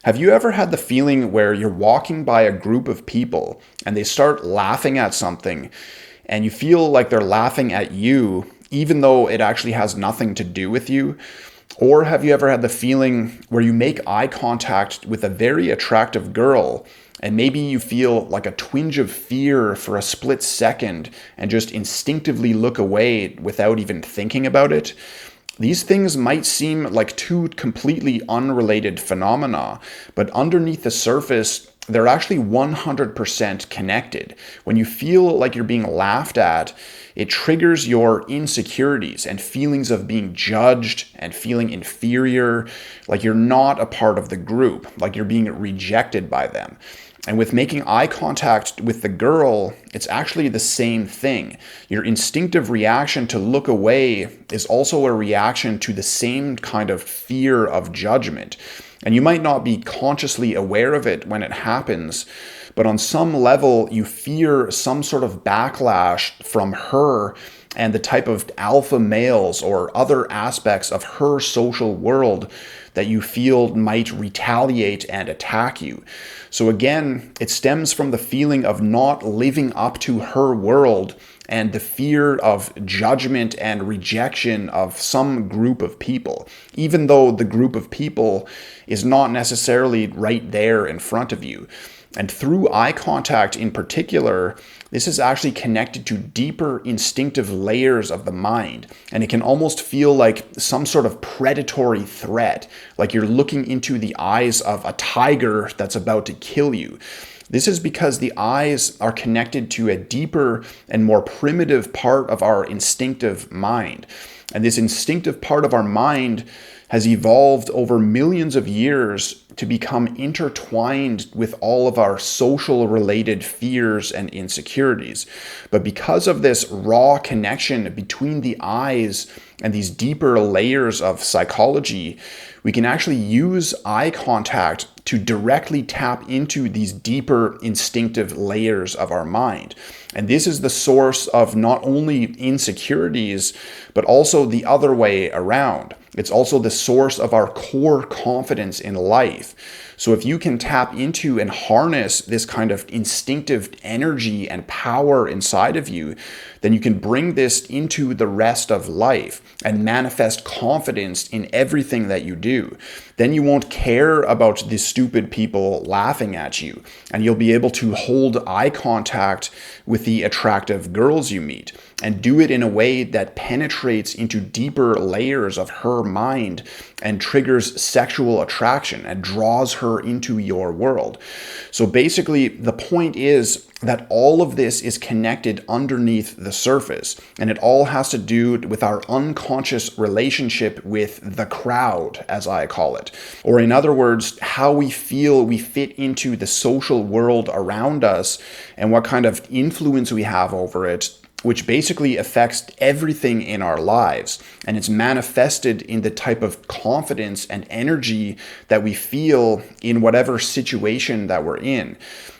Have you ever had the feeling where you're walking by a group of people and they start laughing at something and you feel like they're laughing at you, even though it actually has nothing to do with you? Or have you ever had the feeling where you make eye contact with a very attractive girl and maybe you feel like a twinge of fear for a split second and just instinctively look away without even thinking about it? These things might seem like two completely unrelated phenomena, but underneath the surface, they're actually 100% connected. When you feel like you're being laughed at, it triggers your insecurities and feelings of being judged and feeling inferior, like you're not a part of the group, like you're being rejected by them. And with making eye contact with the girl, it's actually the same thing. Your instinctive reaction to look away is also a reaction to the same kind of fear of judgment. And you might not be consciously aware of it when it happens, but on some level, you fear some sort of backlash from her and the type of alpha males or other aspects of her social world that you feel might retaliate and attack you. So again, it stems from the feeling of not living up to her world and the fear of judgment and rejection of some group of people, even though the group of people is not necessarily right there in front of you. And through eye contact in particular, this is actually connected to deeper instinctive layers of the mind. And it can almost feel like some sort of predatory threat, like you're looking into the eyes of a tiger that's about to kill you. This is because the eyes are connected to a deeper and more primitive part of our instinctive mind. And this instinctive part of our mind has evolved over millions of years to become intertwined with all of our social related fears and insecurities. But because of this raw connection between the eyes and these deeper layers of psychology, we can actually use eye contact to directly tap into these deeper instinctive layers of our mind. And this is the source of not only insecurities, but also the other way around. It's also the source of our core confidence in life. So if you can tap into and harness this kind of instinctive energy and power inside of you, then you can bring this into the rest of life and manifest confidence in everything that you do. Then you won't care about the stupid people laughing at you, and you'll be able to hold eye contact with the attractive girls you meet and do it in a way that penetrates into deeper layers of her mind and triggers sexual attraction and draws her into your world. So basically, the point is that all of this is connected underneath the surface, and it all has to do with our unconscious relationship with the crowd, as I call it. Or in other words, how we feel we fit into the social world around us and what kind of influence we have over it, which basically affects everything in our lives. And it's manifested in the type of confidence and energy that we feel in whatever situation that we're in.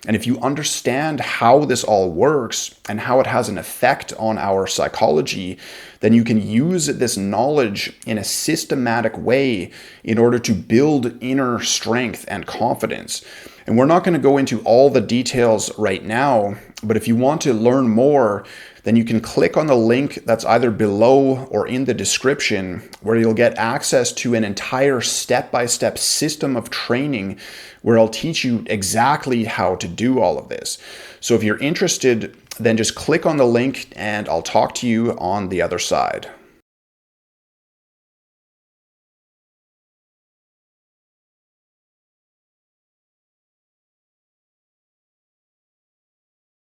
And if you understand how this all works and how it has an effect on our psychology, then you can use this knowledge in a systematic way in order to build inner strength and confidence. And we're not going to go into all the details right now, but if you want to learn more, then you can click on the link that's either below or in the description, where you'll get access to an entire step-by-step system of training where I'll teach you exactly how to do all of this. So if you're interested, then just click on the link and I'll talk to you on the other side.